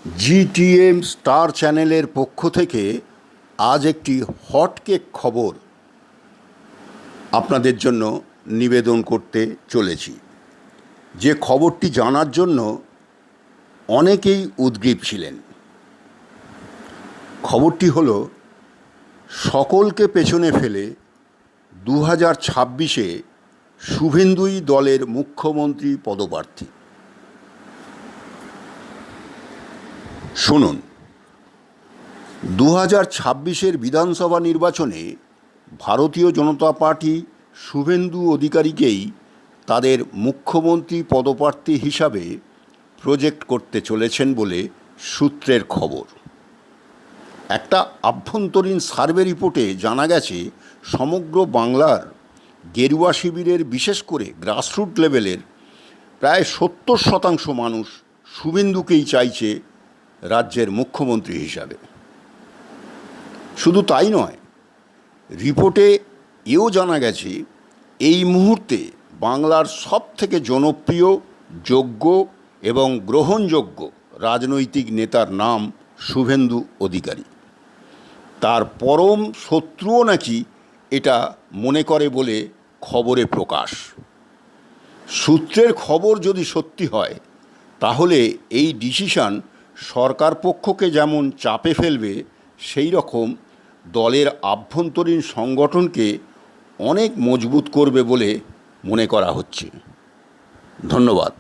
GTM star চ্যানেলের পক্ষ থেকে আজ একটি হটকেক খবর আপনাদের জন্য নিবেদন করতে চলেছি। যে খবরটি জানার জন্য অনেকেই উদগ্রীব ছিলেন। খবরটি হলো, সকলকে পেছনে ফেলে 2026-এ শুভেন্দুই দলের মুখ্যমন্ত্রী পদপ্রার্থী। শুনুন, 2026-এর বিধানসভা নির্বাচনে ভারতীয় জনতা পার্টি শুভেন্দু অধিকারীকেই তাদের মুখ্যমন্ত্রী পদপ্রার্থী হিসাবে প্রজেক্ট করতে চলেছেন বলে সূত্রের খবর। একটা আভ্যন্তরীণ সার্ভে রিপোর্টে জানা গেছে, সমগ্র বাংলার গেরুয়া শিবিরের, বিশেষ করে গ্রাসরুট লেভেলের প্রায় 70% মানুষ শুভেন্দুকেই চাইছে রাজ্যের মুখ্যমন্ত্রী হিসাবে। শুধু তাই নয়, রিপোর্টে এও জানা গেছে, এই মুহূর্তে বাংলার সবথেকে জনপ্রিয়, যোগ্য এবং গ্রহণযোগ্য রাজনৈতিক নেতার নাম শুভেন্দু অধিকারী। তার পরম শত্রুও নাকি এটা মনে করে বলে খবরে প্রকাশ। সূত্রের খবর যদি সত্যি হয়, তাহলে এই ডিসিশন সরকার পক্ষকে যেমন চাপে ফেলবে, সেই রকম দলের আভ্যন্তরীণ সংগঠনকে অনেক মজবুত করবে বলে মনে করা হচ্ছে। ধন্যবাদ।